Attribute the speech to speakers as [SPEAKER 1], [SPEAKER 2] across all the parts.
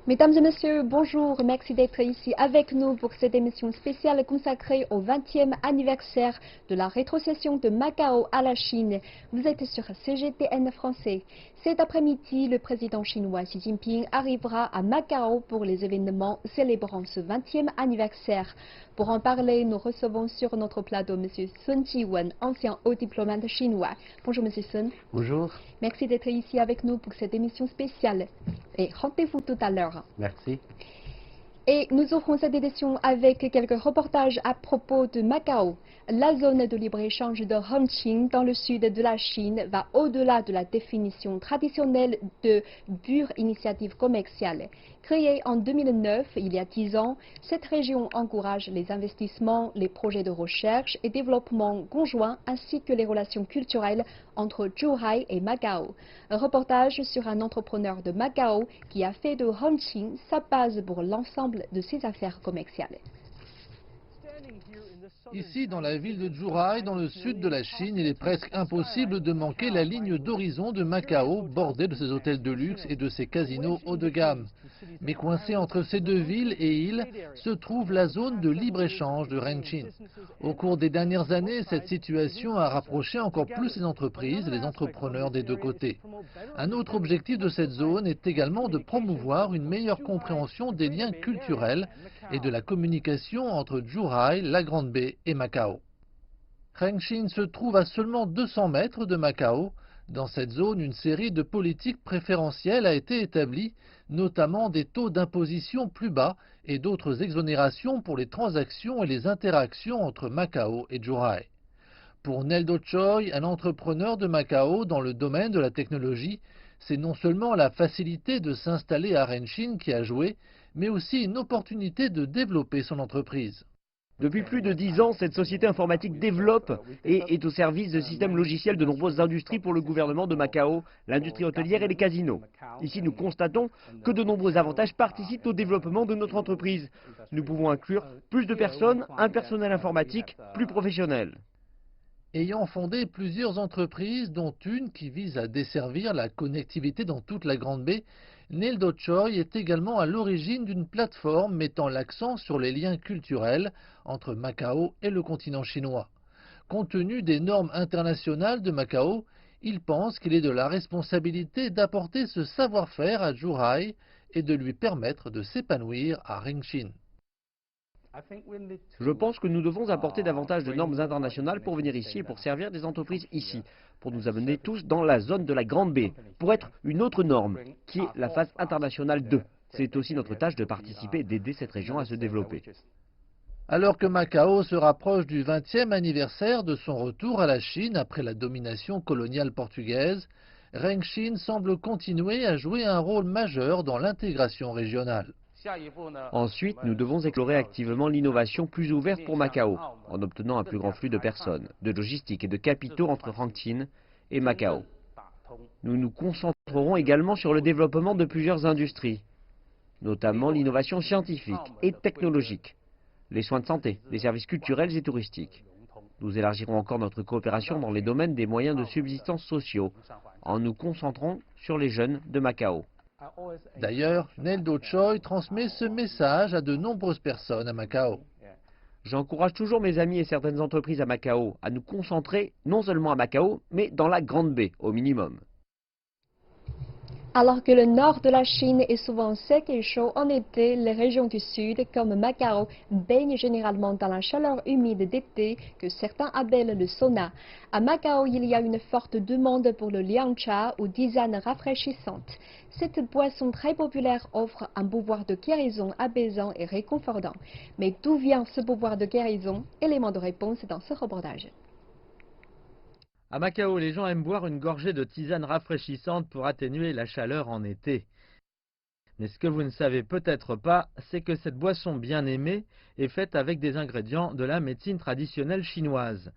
[SPEAKER 1] Mesdames et messieurs, bonjour. Merci d'être ici avec nous pour cette émission spéciale consacrée au 20e anniversaire de la rétrocession de Macao à la Chine. Vous êtes sur CGTN français. Cet après-midi, le président chinois Xi Jinping arrivera à Macao pour les événements célébrant ce 20e anniversaire. Pour en parler, nous recevons sur notre plateau M. Sun Ji-wen, ancien haut diplomate chinois. Bonjour M. Sun.
[SPEAKER 2] Bonjour.
[SPEAKER 1] Merci d'être ici avec nous pour cette émission spéciale. Et rendez-vous tout à l'heure.
[SPEAKER 2] Merci.
[SPEAKER 1] Et nous ouvrons cette édition avec quelques reportages à propos de Macao. La zone de libre-échange de Hongqin dans le sud de la Chine va au-delà de la définition traditionnelle de pure initiative commerciale. Créée en 2009, il y a 10 ans, cette région encourage les investissements, les projets de recherche et développement conjoints ainsi que les relations culturelles entre Zhuhai et Macao. Un reportage sur un entrepreneur de Macao qui a fait de Hongqin sa base pour l'ensemble de ses affaires commerciales.
[SPEAKER 3] Ici, dans la ville de Zhuhai, dans le sud de la Chine, il est presque impossible de manquer la ligne d'horizon de Macao, bordée de ses hôtels de luxe et de ses casinos haut de gamme. Mais coincée entre ces deux villes et îles se trouve la zone de libre-échange de Hongqin. Au cours des dernières années, cette situation a rapproché encore plus les entreprises et les entrepreneurs des deux côtés. Un autre objectif de cette zone est également de promouvoir une meilleure compréhension des liens culturels et de la communication entre Zhuhai, la Grande Baie et Macao. Hongqin se trouve à seulement 200 mètres de Macao. Dans cette zone, une série de politiques préférentielles a été établie, notamment des taux d'imposition plus bas et d'autres exonérations pour les transactions et les interactions entre Macao et Zhuhai. Pour Neldo Choi, un entrepreneur de Macao dans le domaine de la technologie, c'est non seulement la facilité de s'installer à Hongqin qui a joué, mais aussi une opportunité de développer son entreprise.
[SPEAKER 4] Depuis plus de 10 ans, cette société informatique développe et est au service de systèmes logiciels de nombreuses industries pour le gouvernement de Macao, l'industrie hôtelière et les casinos. Ici, nous constatons que de nombreux avantages participent au développement de notre entreprise. Nous pouvons inclure plus de personnes, un personnel informatique plus professionnel.
[SPEAKER 3] Ayant fondé plusieurs entreprises, dont une qui vise à desservir la connectivité dans toute la Grande Baie, Neldo Choi est également à l'origine d'une plateforme mettant l'accent sur les liens culturels entre Macao et le continent chinois. Compte tenu des normes internationales de Macao, il pense qu'il est de la responsabilité d'apporter ce savoir-faire à Zhuhai et de lui permettre de s'épanouir à Hongqin.
[SPEAKER 4] Je pense que nous devons apporter davantage de normes internationales pour venir ici et pour servir des entreprises ici, pour nous amener tous dans la zone de la Grande Baie, pour être une autre norme, qui est la phase internationale 2. C'est aussi notre tâche de participer et d'aider cette région à se développer.
[SPEAKER 3] Alors que Macao se rapproche du 20e anniversaire de son retour à la Chine après la domination coloniale portugaise, Hongqin semble continuer à jouer un rôle majeur dans l'intégration régionale.
[SPEAKER 4] Ensuite, nous devons explorer activement l'innovation plus ouverte pour Macao, en obtenant un plus grand flux de personnes, de logistique et de capitaux entre Hongqin et Macao. Nous nous concentrerons également sur le développement de plusieurs industries, notamment l'innovation scientifique et technologique, les soins de santé, les services culturels et touristiques. Nous élargirons encore notre coopération dans les domaines des moyens de subsistance sociaux, en nous concentrant sur les jeunes de Macao.
[SPEAKER 3] D'ailleurs, Neldo Choi transmet ce message à de nombreuses personnes à Macao.
[SPEAKER 4] J'encourage toujours mes amis et certaines entreprises à Macao à nous concentrer non seulement à Macao, mais dans la Grande Baie au minimum.
[SPEAKER 1] Alors que le nord de la Chine est souvent sec et chaud en été, les régions du sud, comme Macao, baignent généralement dans la chaleur humide d'été que certains appellent le sauna. À Macao, il y a une forte demande pour le liangcha ou tisane rafraîchissante. Cette boisson très populaire offre un pouvoir de guérison apaisant et réconfortant. Mais d'où vient ce pouvoir de guérison? Élément de réponse dans ce reportage.
[SPEAKER 5] À Macao, les gens aiment boire une gorgée de tisane rafraîchissante pour atténuer la chaleur en été. Mais ce que vous ne savez peut-être pas, c'est que cette boisson bien aimée est faite avec des ingrédients de la médecine traditionnelle chinoise.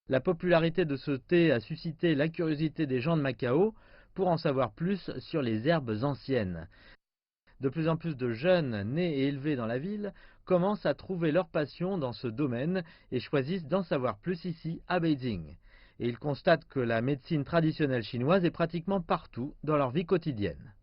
[SPEAKER 5] La popularité de ce thé a suscité la curiosité des gens de Macao pour en savoir plus sur les herbes anciennes. De plus en plus de jeunes nés et élevés dans la ville commencent à trouver leur passion dans ce domaine et choisissent d'en savoir plus ici à Beijing. Et ils constatent que la médecine traditionnelle chinoise est pratiquement partout dans leur vie quotidienne.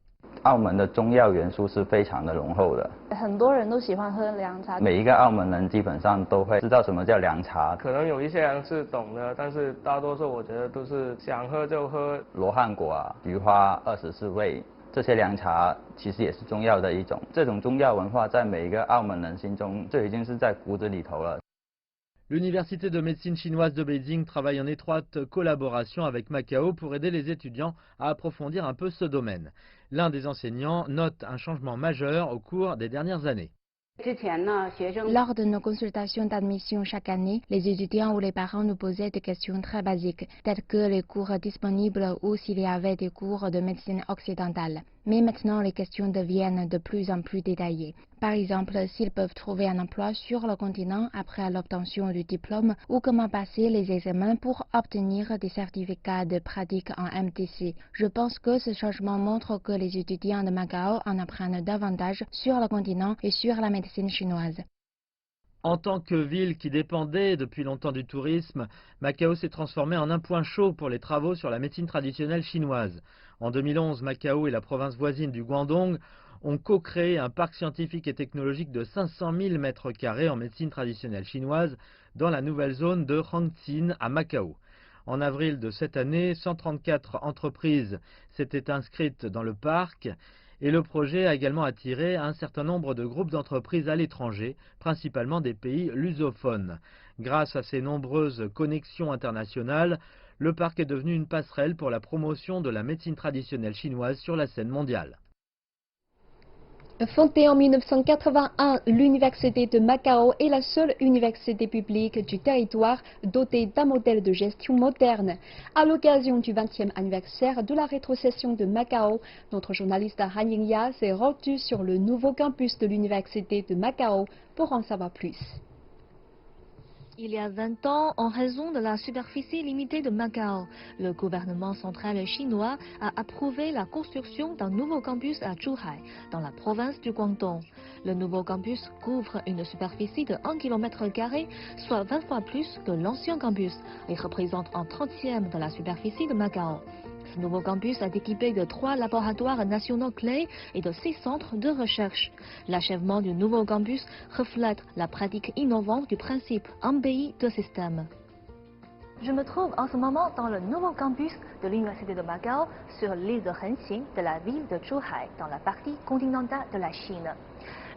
[SPEAKER 2] 澳门的中药元素是非常的浓厚的，
[SPEAKER 6] 很多人都喜欢喝凉茶，
[SPEAKER 2] 每一个澳门人基本上都会知道什么叫凉茶。
[SPEAKER 7] 可能有一些人是懂的，但是大多数我觉得都是想喝就喝。
[SPEAKER 2] 罗汉果啊、菊花、24味，这些凉茶其实也是中药的一种。这种中药文化在每一个澳门人心中，这已经是在骨子里头了。
[SPEAKER 5] L'Université de médecine chinoise de Beijing travaille en étroite collaboration avec Macao pour aider les étudiants à approfondir un peu ce domaine. L'un des enseignants note un changement majeur au cours des dernières années.
[SPEAKER 8] Lors de nos consultations d'admission chaque année, les étudiants ou les parents nous posaient des questions très basiques, telles que les cours disponibles ou s'il y avait des cours de médecine occidentale. Mais maintenant, les questions deviennent de plus en plus détaillées. Par exemple, s'ils peuvent trouver un emploi sur le continent après l'obtention du diplôme ou comment passer les examens pour obtenir des certificats de pratique en MTC. Je pense que ce changement montre que les étudiants de Macao en apprennent davantage sur le continent et sur la médecine chinoise.
[SPEAKER 5] En tant que ville qui dépendait depuis longtemps du tourisme, Macao s'est transformé en un point chaud pour les travaux sur la médecine traditionnelle chinoise. En 2011, Macao et la province voisine du Guangdong ont co-créé un parc scientifique et technologique de 500 000 mètres carrés en médecine traditionnelle chinoise dans la nouvelle zone de Hangzhou à Macao. En avril de cette année, 134 entreprises s'étaient inscrites dans le parc et le projet a également attiré un certain nombre de groupes d'entreprises à l'étranger, principalement des pays lusophones. Grâce à ces nombreuses connexions internationales, le parc est devenu une passerelle pour la promotion de la médecine traditionnelle chinoise sur la scène mondiale.
[SPEAKER 1] Fondée en 1981, l'Université de Macao est la seule université publique du territoire dotée d'un modèle de gestion moderne. À l'occasion du 20e anniversaire de la rétrocession de Macao, notre journaliste Han Yingya s'est rendu sur le nouveau campus de l'Université de Macao pour en savoir plus.
[SPEAKER 9] Il y a 20 ans, en raison de la superficie limitée de Macao, le gouvernement central chinois a approuvé la construction d'un nouveau campus à Zhuhai, dans la province du Guangdong. Le nouveau campus couvre une superficie de 1 km², soit 20 fois plus que l'ancien campus, et représente un 30e de la superficie de Macao. Ce nouveau campus est équipé de 3 laboratoires nationaux clés et de 6 centres de recherche. L'achèvement du nouveau campus reflète la pratique innovante du principe un pays, deux systèmes. Je me trouve en ce moment dans le nouveau campus de l'Université de Macao sur l'île de Hengqin de la ville de Zhuhai, dans la partie continentale de la Chine.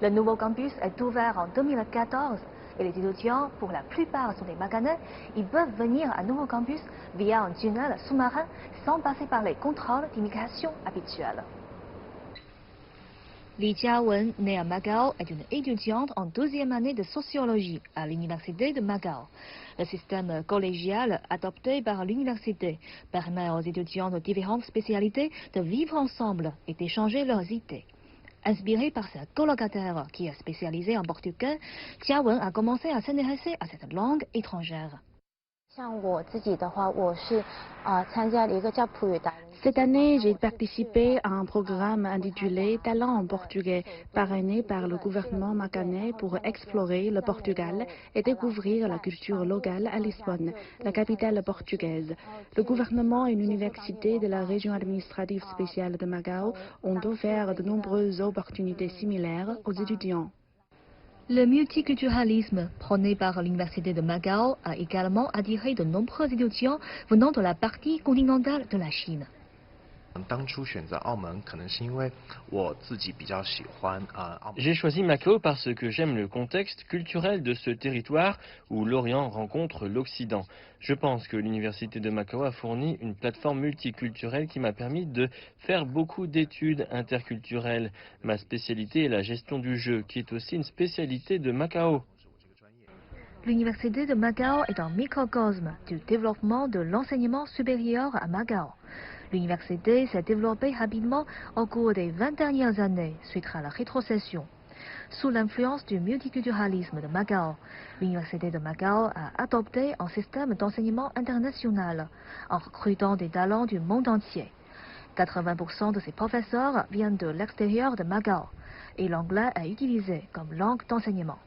[SPEAKER 9] Le nouveau campus est ouvert en 2014 et les étudiants, pour la plupart, sont des Macanais. Ils peuvent venir à nouveau campus via un tunnel sous-marin sans passer par les contrôles d'immigration habituels. Li Jiawen, née à Macao, est une étudiante en 2e année de sociologie à l'Université de Macao. Le système collégial adopté par l'université permet aux étudiants de différentes spécialités de vivre ensemble et d'échanger leurs idées. Inspirée par sa colocataire qui est spécialisée en portugais, Jiawen a commencé à s'intéresser à cette langue étrangère.
[SPEAKER 8] Cette année, j'ai participé à un programme intitulé Talent en portugais, parrainé par le gouvernement macanais pour explorer le Portugal et découvrir la culture locale à Lisbonne, la capitale portugaise. Le gouvernement et l'université de la région administrative spéciale de Macao ont offert de nombreuses opportunités similaires aux étudiants.
[SPEAKER 9] Le multiculturalisme prôné par l'Université de Macao a également attiré de nombreux étudiants venant de la partie continentale de la Chine.
[SPEAKER 4] J'ai choisi Macao parce que j'aime le contexte culturel de ce territoire où l'Orient rencontre l'Occident. Je pense que l'Université de Macao a fourni une plateforme multiculturelle qui m'a permis de faire beaucoup d'études interculturelles. Ma spécialité est la gestion du jeu, qui est aussi une spécialité de Macao.
[SPEAKER 9] L'Université de Macao est un microcosme du développement de l'enseignement supérieur à Macao. L'université s'est développée rapidement au cours des 20 dernières années suite à la rétrocession. Sous l'influence du multiculturalisme de Macao, l'Université de Macao a adopté un système d'enseignement international en recrutant des talents du monde entier. 80% de ses professeurs viennent de l'extérieur de Macao et l'anglais est utilisé comme langue d'enseignement.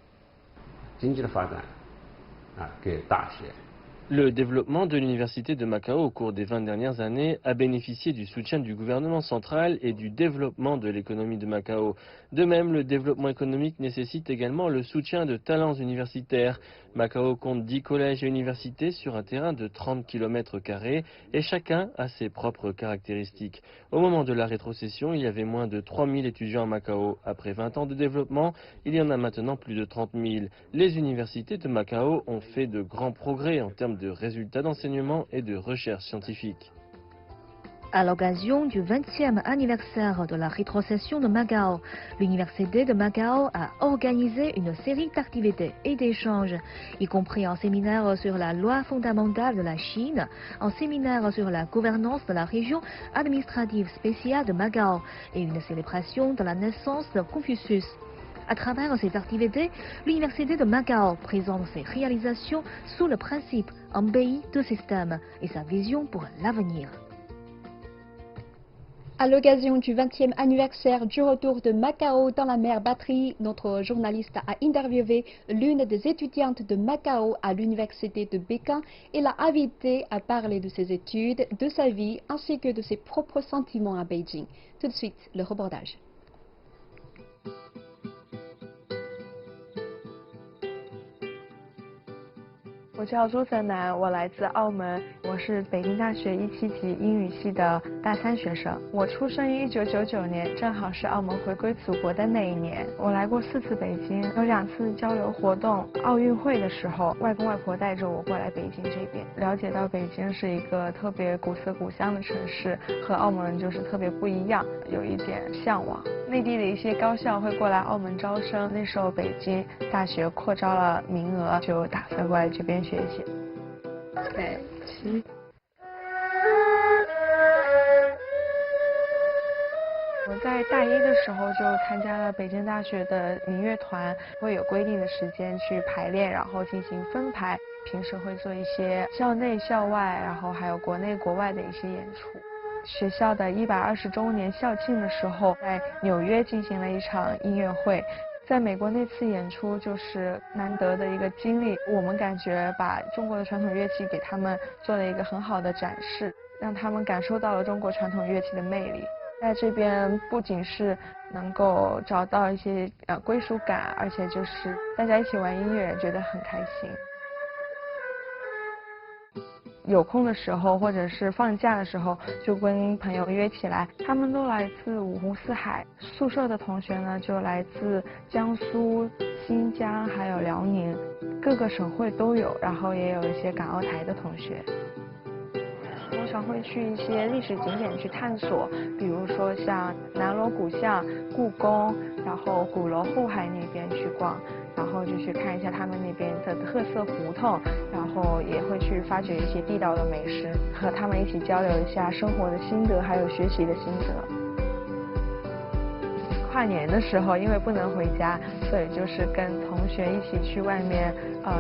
[SPEAKER 10] Le développement de l'université de Macao au cours des 20 dernières années a bénéficié du soutien du gouvernement central et du développement de l'économie de Macao. De même, le développement économique nécessite également le soutien de talents universitaires. Macao compte 10 collèges et universités sur un terrain de 30 km² et chacun a ses propres caractéristiques. Au moment de la rétrocession, il y avait moins de 3000 étudiants à Macao. Après 20 ans de développement, il y en a maintenant plus de 30 000. Les universités de Macao ont fait de grands progrès en termes de résultats d'enseignement et de recherche scientifique.
[SPEAKER 9] À l'occasion du 20e anniversaire de la rétrocession de Macao, l'Université de Macao a organisé une série d'activités et d'échanges, y compris un séminaire sur la loi fondamentale de la Chine, un séminaire sur la gouvernance de la région administrative spéciale de Macao et une célébration de la naissance de Confucius. À travers ces activités, l'Université de Macao présente ses réalisations sous le principe « un pays, deux systèmes » et sa vision pour l'avenir.
[SPEAKER 1] À l'occasion du 20e anniversaire du retour de Macao dans la mer Batterie, notre journaliste a interviewé l'une des étudiantes de Macao à l'université de Pékin et l'a invitée à parler de ses études, de sa vie ainsi que de ses propres sentiments à Beijing. Tout de suite, le reportage.
[SPEAKER 6] 我叫朱泽南，我来自澳门，我是北京大学17级英语系的大3学生。我出生于1999年，正好是澳门回归祖国的那一年。我来过4次北京，有2次交流活动。奥运会的时候，外公外婆带着我过来北京这边，了解到北京是一个特别古色古香的城市，和澳门就是特别不一样，有一点向往。内地的一些高校会过来澳门招生，那时候北京大学扩招了名额，就打算过来这边学习。对，我在大1的时候就参加了北京大学的民乐团，会有规定的时间去排练，然后进行分排。平时会做一些校内校外，然后还有国内国外的一些演出。学校的120周年校庆的时候，在纽约进行了一场音乐会。在美国那次演出就是难得的一个经历，我们感觉把中国的传统乐器给他们做了一个很好的展示，让他们感受到了中国传统乐器的魅力。在这边不仅是能够找到一些归属感，而且就是大家一起玩音乐觉得很开心。有空的时候或者是放假的时候，就跟朋友约起来，他们都来自五湖四海。宿舍的同学呢，就来自江苏、新疆还有辽宁，各个省会都有，然后也有一些港澳台的同学。通常会去一些历史景点去探索，比如说像南锣鼓巷、故宫，然后鼓楼后海那边去逛，然后就去看一下他们那边的特色胡同，然后也会去发掘一些地道的美食，和他们一起交流一下生活的心得，还有学习的心得。跨年的时候，因为不能回家，所以就是跟同学一起去外面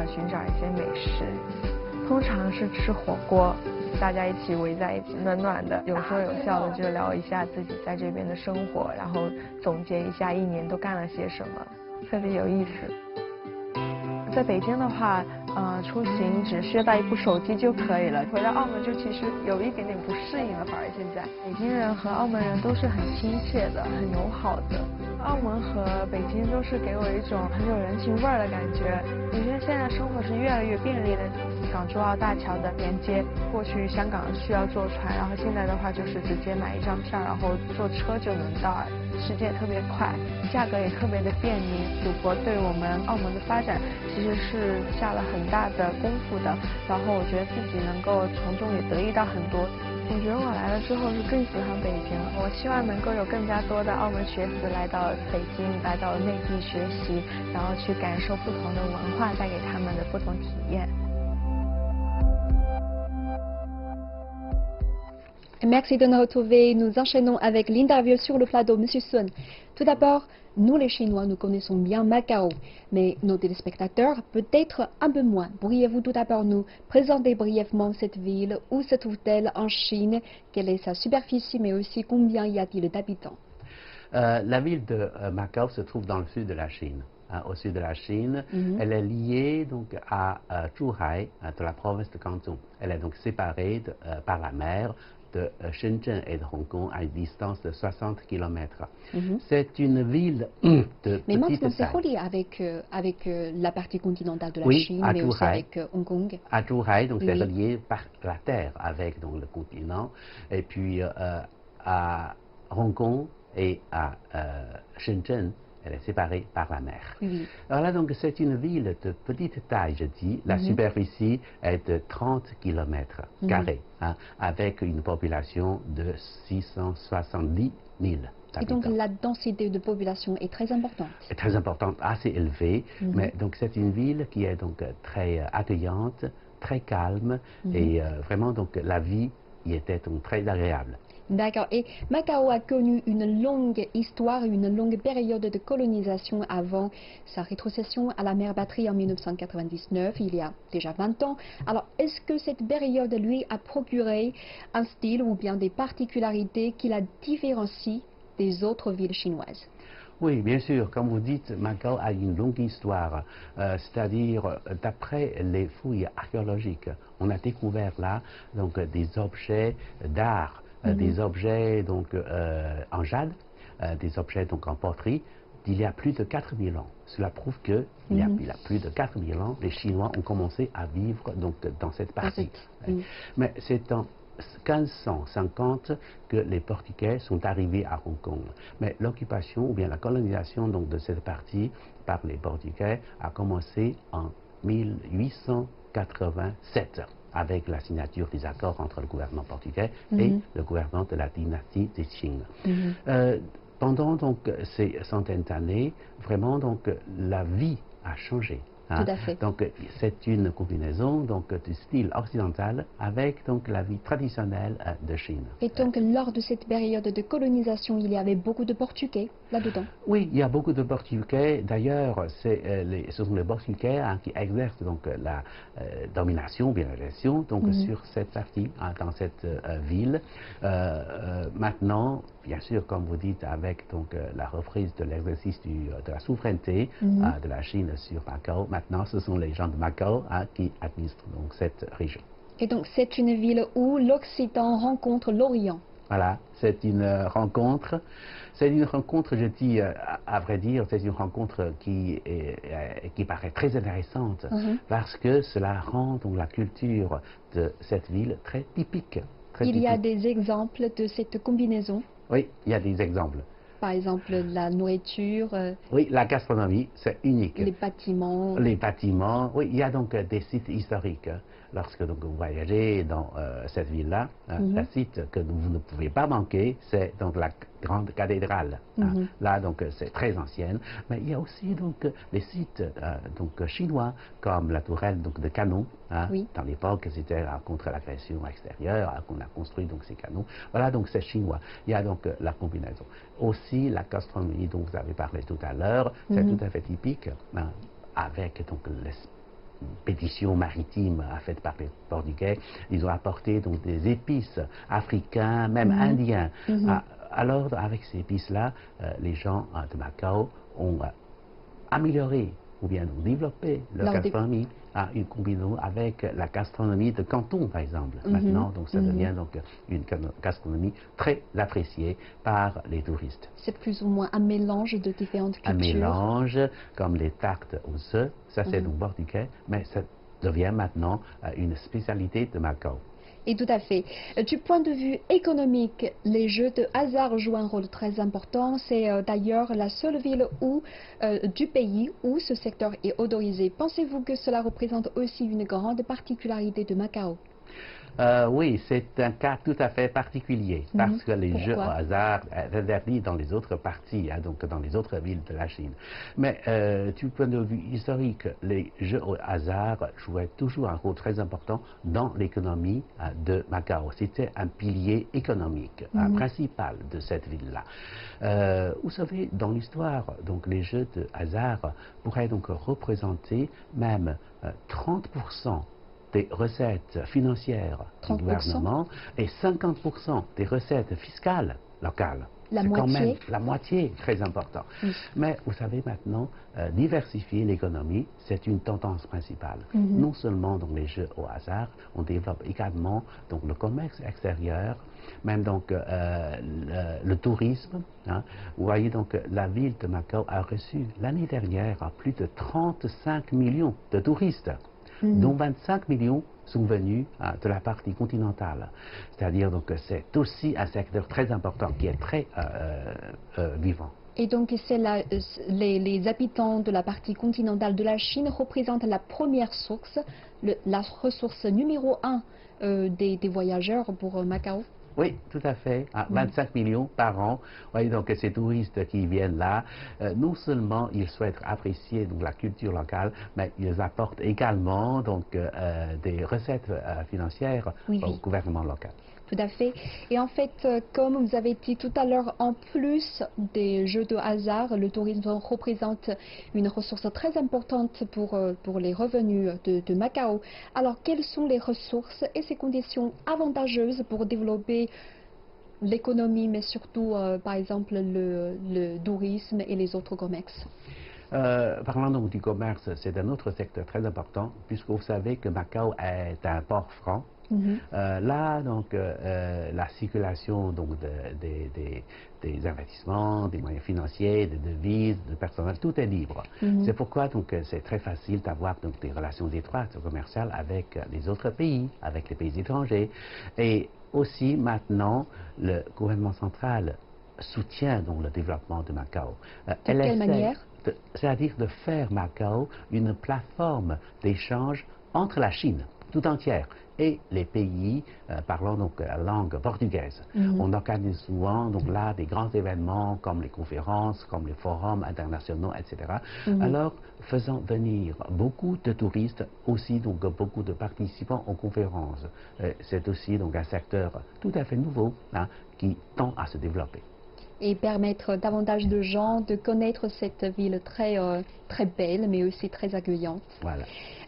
[SPEAKER 6] 寻找一些美食，通常是吃火锅。大家一起围在一起，暖暖的，有说有笑的，就聊一下自己在这边的生活，然后总结一下1年都干了些什么，特别有意思。在北京的话，出行只需要带一部手机就可以了。回到澳门就其实有一点点不适应了，反而现在北京人和澳门人都是很亲切的，很友好的。澳门和北京都是给我一种很有人情味儿的感觉。我觉得现在生活是越来越便利的。港珠澳大桥的连接，过去香港需要坐船，然后现在的话就是直接买一张票，然后坐车就能到，时间也特别快，价格也特别的便民。祖国对我们澳门的发展其实是下了很大的功夫的，然后我觉得自己能够从中也得益到很多。我觉得我来了之后是更喜欢北京，我希望能够有更加多的澳门学子来到北京，来到内地学习，然后去感受不同的文化带给他们的不同体验。
[SPEAKER 1] Merci de nous retrouver. Nous enchaînons avec l'interview sur le plateau, Monsieur Sun. Tout d'abord, nous les Chinois, nous connaissons bien Macao, mais nos téléspectateurs peut-être un peu moins. Pourriez-vous tout d'abord nous présenter brièvement cette ville? Où se trouve-t-elle en Chine? Quelle est sa superficie, mais aussi combien y a-t-il d'habitants?
[SPEAKER 11] La ville de Macao se trouve dans le sud de la Chine. au sud de la Chine. Elle est liée donc à Zhuhai, de la province de Canton. Elle est donc séparée par la mer de Shenzhen et de Hong Kong à une distance de 60 km. C'est une ville de petite
[SPEAKER 1] Mais maintenant,
[SPEAKER 11] taille.
[SPEAKER 1] c'est relié avec la partie continentale de la
[SPEAKER 11] Oui,
[SPEAKER 1] Chine,
[SPEAKER 11] à
[SPEAKER 1] mais aussi
[SPEAKER 11] Zhuhai.
[SPEAKER 1] avec Hong Kong.
[SPEAKER 11] À Zhuhai, donc c'est
[SPEAKER 1] Oui.
[SPEAKER 11] relié par la terre avec donc, le continent. Et puis à Hong Kong et à Shenzhen, elle est séparée par la mer.
[SPEAKER 1] Oui.
[SPEAKER 11] Alors là, donc, c'est une ville de petite taille, je dis. La superficie est de 30 km carrés, hein, avec une population de 670 000 habitants.
[SPEAKER 1] Et donc la densité de population est très importante.
[SPEAKER 11] C'est très importante, assez élevée. Mais donc c'est une ville qui est donc très accueillante, très calme et vraiment donc la vie y était donc très agréable.
[SPEAKER 1] D'accord. Et Macao a connu une longue histoire, une longue période de colonisation avant sa rétrocession à la mère patrie en 1999, il y a déjà 20 ans. Alors, est-ce que cette période lui a procuré un style ou bien des particularités qui la différencient des autres villes chinoises?
[SPEAKER 11] Oui, bien sûr. Comme vous dites, Macao a une longue histoire. C'est-à-dire, d'après les fouilles archéologiques, on a découvert là donc, des objets d'art, des objets donc, en jade, des objets donc, en poterie, d'il y a plus de 4000 ans. Cela prouve qu'il y a plus de 4000 ans, les Chinois ont commencé à vivre donc, dans cette partie. Mais c'est en 1550 que les Portugais sont arrivés à Hong Kong. Mais l'occupation ou bien la colonisation donc, de cette partie par les Portugais a commencé en 1887 avec la signature des accords entre le gouvernement portugais et le gouvernement de la dynastie des Qing. Pendant donc, ces centaines d'années, vraiment donc, la vie a changé. Hein.
[SPEAKER 1] Tout à fait.
[SPEAKER 11] Donc c'est une combinaison donc, du style occidental avec donc, la vie traditionnelle de Chine.
[SPEAKER 1] Et donc lors de cette période de colonisation, il y avait beaucoup de Portugais là-dedans?
[SPEAKER 11] Oui, il y a beaucoup de Portugais. D'ailleurs, ce sont les Portugais hein, qui exercent donc, la domination, bien la gestion donc, sur cette partie, hein, dans cette ville. Maintenant, bien sûr, comme vous dites, avec donc, la reprise de l'exercice de la souveraineté de la Chine sur Macao, maintenant ce sont les gens de Macao hein, qui administrent donc, cette région.
[SPEAKER 1] Et donc c'est une ville où l'Occident rencontre l'Orient.
[SPEAKER 11] Voilà, c'est une rencontre. C'est une rencontre, je dis, à vrai dire, c'est une rencontre qui paraît très intéressante parce que cela rend donc, la culture de cette ville très typique.
[SPEAKER 1] Il y a des exemples de cette combinaison?
[SPEAKER 11] Oui, il y a des exemples.
[SPEAKER 1] Par exemple, la nourriture.
[SPEAKER 11] Oui, la gastronomie, c'est unique.
[SPEAKER 1] Les bâtiments.
[SPEAKER 11] Les bâtiments, oui, il y a donc des sites historiques. Lorsque donc, vous voyagez dans cette ville-là, un site que vous ne pouvez pas manquer, c'est donc la grande cathédrale. Là, donc, c'est très ancienne. Mais il y a aussi donc les sites donc, chinois, comme la tourelle donc, de Canon. Dans l'époque, c'était contre l'agression extérieure qu'on a construit donc, ces canons. Voilà, donc c'est chinois. Il y a donc la combinaison. Aussi, la gastronomie dont vous avez parlé tout à l'heure, c'est tout à fait typique, avec donc l'expédition maritime faite par les Portugais. Ils ont apporté donc des épices africains, même indiens. Alors, avec ces épices-là, les gens de Macao ont amélioré ou bien développé leur gastronomie à une combinaison avec la gastronomie de Canton, par exemple. Maintenant, donc, ça devient donc une gastronomie très appréciée par les touristes.
[SPEAKER 1] C'est plus ou moins un mélange de différentes cultures.
[SPEAKER 11] Un mélange, comme les tartes aux œufs, ça c'est donc portugais, mais ça devient maintenant une spécialité de Macao.
[SPEAKER 1] Et tout à fait. Du point de vue économique, les jeux de hasard jouent un rôle très important. C'est d'ailleurs la seule ville du pays où ce secteur est autorisé. Pensez-vous que cela représente aussi une grande particularité de Macao?
[SPEAKER 11] Oui, c'est un cas tout à fait particulier parce que les jeux au hasard sont interdits dans les autres parties, hein, donc dans les autres villes de la Chine. Mais du point de vue historique, les jeux au hasard jouaient toujours un rôle très important dans l'économie de Macao. C'était un pilier économique principal de cette ville-là. Vous savez, dans l'histoire, donc les jeux de hasard pourraient donc représenter même 30% des recettes financières du gouvernement et 50% des recettes fiscales locales.
[SPEAKER 1] La
[SPEAKER 11] c'est quand même
[SPEAKER 1] moitié.
[SPEAKER 11] la moitié, très important.
[SPEAKER 1] Oui.
[SPEAKER 11] Mais vous savez maintenant, diversifier l'économie, c'est une tendance principale. Non seulement dans les jeux au hasard, on développe également donc, le commerce extérieur, même donc le tourisme. Hein. Vous voyez donc la ville de Macao a reçu l'année dernière plus de 35 millions de touristes, dont 25 millions sont venus de la partie continentale. C'est-à-dire donc c'est aussi un secteur très important qui est très vivant.
[SPEAKER 1] Et donc, c'est les habitants de la partie continentale de la Chine représentent la première source, la ressource numéro 1 des voyageurs pour Macao.
[SPEAKER 11] Oui, tout à fait. 25 millions par an. Vous voyez, donc ces touristes qui viennent là, non seulement ils souhaitent apprécier donc, la culture locale, mais ils apportent également donc, des recettes financières au gouvernement local.
[SPEAKER 1] Tout à fait. Et en fait, comme vous avez dit tout à l'heure, en plus des jeux de hasard, le tourisme représente une ressource très importante pour les revenus de Macao. Alors, quelles sont les ressources et ces conditions avantageuses pour développer l'économie, mais surtout, par exemple, le tourisme et les autres commerces?
[SPEAKER 11] Parlant donc du commerce, c'est un autre secteur très important, puisque vous savez que Macao est un port franc. Là, donc, la circulation donc, des investissements, des moyens financiers, des devises, du personnel, tout est libre. C'est pourquoi donc c'est très facile d'avoir donc des relations étroites commerciales avec les autres pays, avec les pays étrangers. Et aussi maintenant, le gouvernement central soutient donc le développement de Macao.
[SPEAKER 1] De quelle manière?
[SPEAKER 11] C'est-à-dire de faire Macao une plateforme d'échange entre la Chine tout entière et les pays parlant donc la langue portugaise. On organise souvent donc là des grands événements comme les conférences, comme les forums internationaux, etc. Alors faisant venir beaucoup de touristes, aussi donc beaucoup de participants aux conférences. C'est aussi donc un secteur tout à fait nouveau qui tend à se développer.
[SPEAKER 1] Et permettre davantage de gens de connaître cette ville très belle, mais aussi très accueillante.
[SPEAKER 11] Voilà.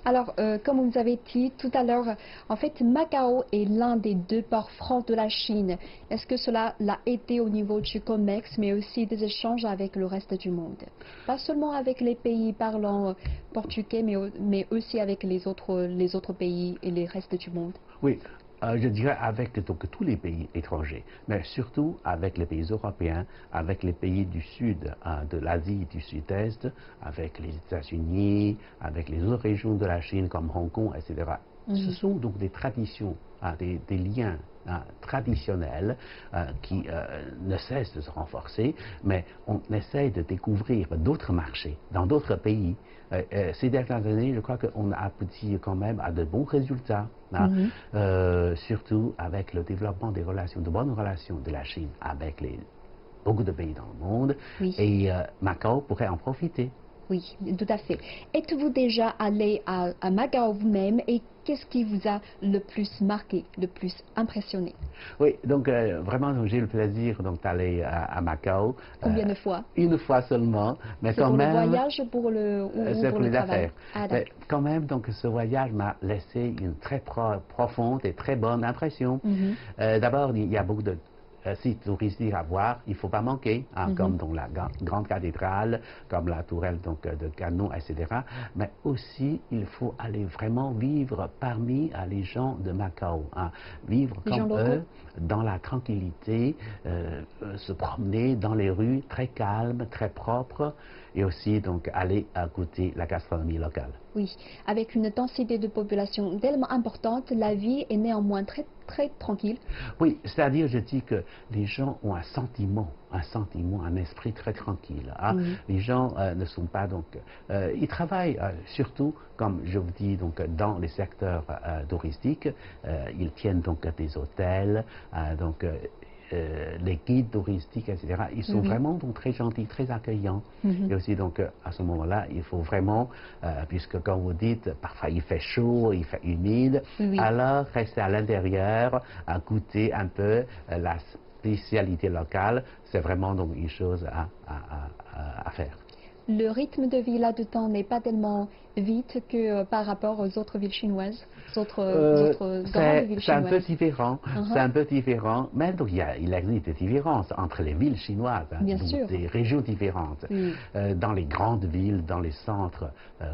[SPEAKER 1] Alors, comme vous avez dit tout à l'heure, en fait, Macao est l'un des 2 ports francs de la Chine. Est-ce que cela l'a aidé au niveau du commerce, mais aussi des échanges avec le reste du monde? Pas seulement avec les pays parlant portugais, mais aussi avec les autres pays et les restes du monde.
[SPEAKER 11] Oui. Je dirais avec donc, tous les pays étrangers, mais surtout avec les pays européens, avec les pays du sud de l'Asie du sud-est, avec les États-Unis, avec les autres régions de la Chine comme Hong Kong, etc. Ce sont donc des traditions, des liens traditionnels qui ne cessent de se renforcer, mais on essaye de découvrir d'autres marchés dans d'autres pays. Ces dernières années, je crois qu'on a abouti quand même à de bons résultats, surtout avec le développement des relations, de bonnes relations de la Chine avec beaucoup de pays dans le monde, et Macao pourrait en profiter.
[SPEAKER 1] Oui, tout à fait. Êtes-vous déjà allé à Macao vous-même et qu'est-ce qui vous a le plus marqué, le plus impressionné?
[SPEAKER 11] Oui, donc vraiment j'ai eu le plaisir d'aller à Macao.
[SPEAKER 1] Combien de fois?
[SPEAKER 11] Une fois seulement, mais quand même.
[SPEAKER 1] C'est pour le voyage, pour le travail?
[SPEAKER 11] Mais quand même, donc ce voyage m'a laissé une très profonde et très bonne impression. D'abord, il y a beaucoup de sites touristiques à voir, il ne faut pas manquer, comme dans la grande cathédrale, comme la tourelle donc, de Canon, etc. Mais aussi, il faut aller vraiment vivre parmi les gens de Macao, vivre comme eux, dans la tranquillité, se promener dans les rues très calmes, très propres, et aussi donc aller goûter la gastronomie locale.
[SPEAKER 1] Oui, avec une densité de population tellement importante, la vie est néanmoins très tranquille.
[SPEAKER 11] Oui, c'est-à-dire, je dis que les gens ont un sentiment, un esprit très tranquille. Les gens ne sont pas donc, ils travaillent surtout, comme je vous dis, donc dans les secteurs touristiques. Ils tiennent donc des hôtels, donc les guides touristiques, etc. Ils sont vraiment donc très gentils, très accueillants. Et aussi donc à ce moment-là, il faut vraiment, puisque comme vous dites, parfois il fait chaud, il fait humide, alors rester à l'intérieur, à goûter un peu la spécialité locale, c'est vraiment donc une chose à faire.
[SPEAKER 1] le rythme de vie là-dedans n'est pas tellement vite que par rapport aux autres villes chinoises, aux autres grandes villes chinoises.
[SPEAKER 11] C'est un peu différent, c'est un peu différent, mais donc il existe des différences entre les villes chinoises,
[SPEAKER 1] Bien sûr.
[SPEAKER 11] des régions différentes.
[SPEAKER 1] Oui.
[SPEAKER 11] Dans les grandes villes, dans les centres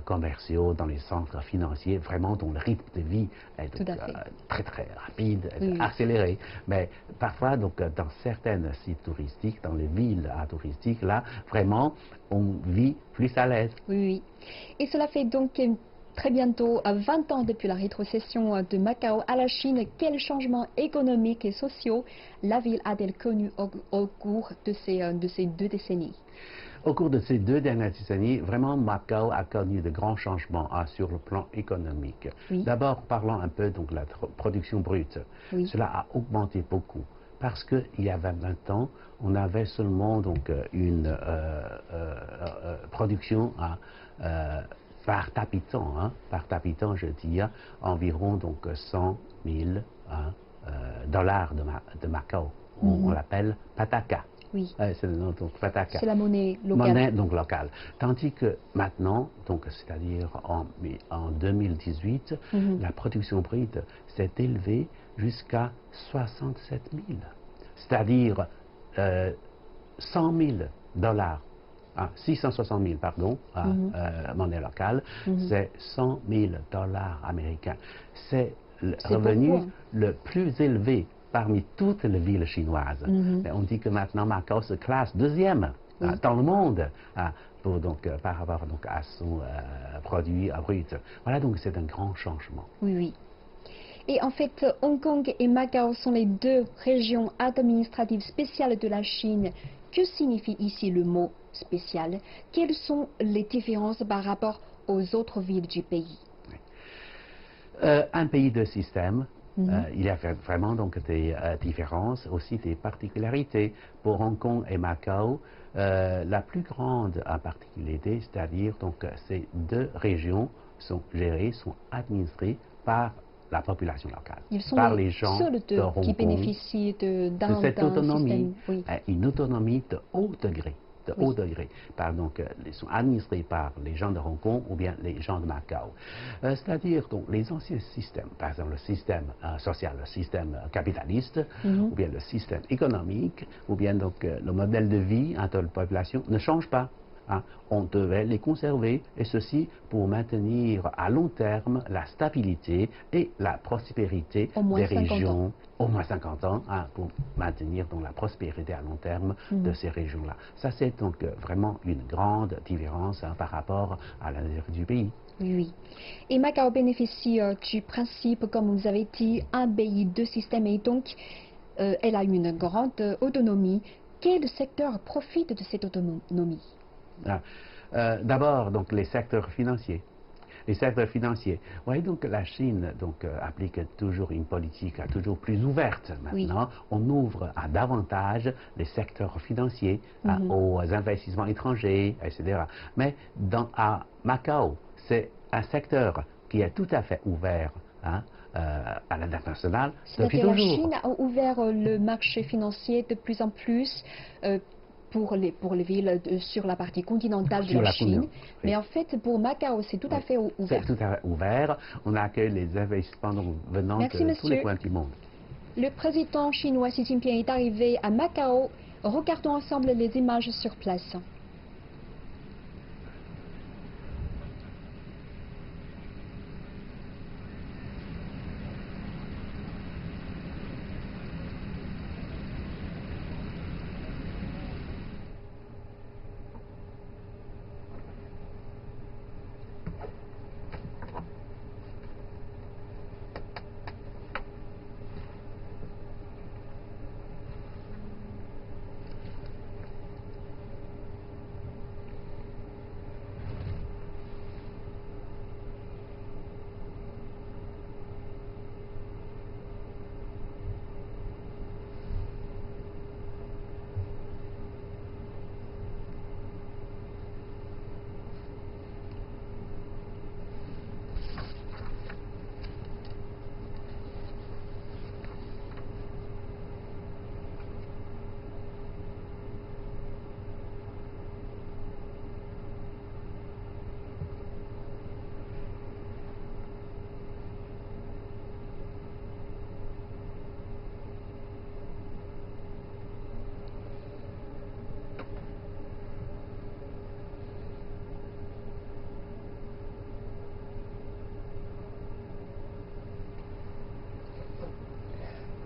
[SPEAKER 11] commerciaux, dans les centres financiers, vraiment dont le rythme de vie est donc, très très rapide, accéléré. Mais parfois, donc, dans certains sites touristiques, dans les villes touristiques, là, vraiment, on vit plus à l'aise.
[SPEAKER 1] Oui. Et cela fait donc très bientôt 20 ans depuis la rétrocession de Macao à la Chine. Quels changements économiques et sociaux la ville a-t-elle connu au cours de ces 2 décennies?
[SPEAKER 11] Au cours de ces 2 dernières décennies, vraiment, Macao a connu de grands changements sur le plan économique.
[SPEAKER 1] Oui.
[SPEAKER 11] D'abord, parlons un peu donc, de la production brute.
[SPEAKER 1] Oui.
[SPEAKER 11] Cela a augmenté beaucoup. Parce qu'il y a 20 ans, on avait seulement donc, une production par habitant, je dis, environ donc, 100 000 dollars de Macao. On l'appelle Pataka.
[SPEAKER 1] Oui.
[SPEAKER 11] C'est le nom, donc Pataka.
[SPEAKER 1] C'est la monnaie locale.
[SPEAKER 11] Monnaie donc locale. Tandis que maintenant, donc c'est-à-dire en 2018, la production brute s'est élevée jusqu'à 67 000. C'est-à-dire 100 000 dollars. 660 000, pardon, monnaie locale, c'est 100 000 dollars américains. C'est le revenu le plus élevé parmi toutes les villes chinoises. Mais on dit que maintenant Macao se classe 2e dans le monde par rapport donc, à son produit brut. Voilà, donc c'est un grand changement.
[SPEAKER 1] Oui. Et en fait, Hong Kong et Macao sont les 2 régions administratives spéciales de la Chine. Que signifie ici le mot spécial? Quelles sont les différences par rapport aux autres villes du pays?
[SPEAKER 11] Un pays de système. Il y a vraiment donc des différences, aussi des particularités. Pour Hong Kong et Macao, la plus grande particularité, c'est-à-dire donc ces 2 régions sont gérées, sont administrées par la population locale,
[SPEAKER 1] Ils sont
[SPEAKER 11] par les gens
[SPEAKER 1] seuls
[SPEAKER 11] de Hong
[SPEAKER 1] qui
[SPEAKER 11] Kong,
[SPEAKER 1] bénéficient de
[SPEAKER 11] cette autonomie,
[SPEAKER 1] système,
[SPEAKER 11] une autonomie de haut degré. Ils sont administrés par les gens de Hong Kong ou bien les gens de Macao. C'est-à-dire donc les anciens systèmes, par exemple le système social, le système capitaliste, ou bien le système économique, ou bien donc le modèle de vie de la population ne change pas. On devait les conserver, et ceci pour maintenir à long terme la stabilité et la prospérité des régions, au moins 50 ans, pour maintenir donc la prospérité à long terme de ces régions-là. Ça, c'est donc vraiment une grande différence par rapport à l'intérieur du pays.
[SPEAKER 1] Oui. Et Macao bénéficie du principe, comme vous avez dit, un pays, 2 systèmes, et donc elle a une grande autonomie. Quel secteur profite de cette autonomie?
[SPEAKER 11] D'abord, donc, les secteurs financiers. Les secteurs financiers. Oui, donc la Chine donc, applique toujours une politique toujours plus ouverte maintenant. On ouvre à davantage les secteurs financiers aux investissements étrangers, etc. Mais à Macao, c'est un secteur qui est tout à fait ouvert à l'international depuis toujours.
[SPEAKER 1] La Chine a ouvert le marché financier de plus en plus pour les villes sur la partie continentale de la Chine. Mais en fait, pour Macao, c'est tout à fait ouvert.
[SPEAKER 11] C'est tout à fait ouvert. On accueille les investissements venant de tous les coins du monde.
[SPEAKER 1] Le président chinois Xi Jinping est arrivé à Macao. Regardons ensemble les images sur place.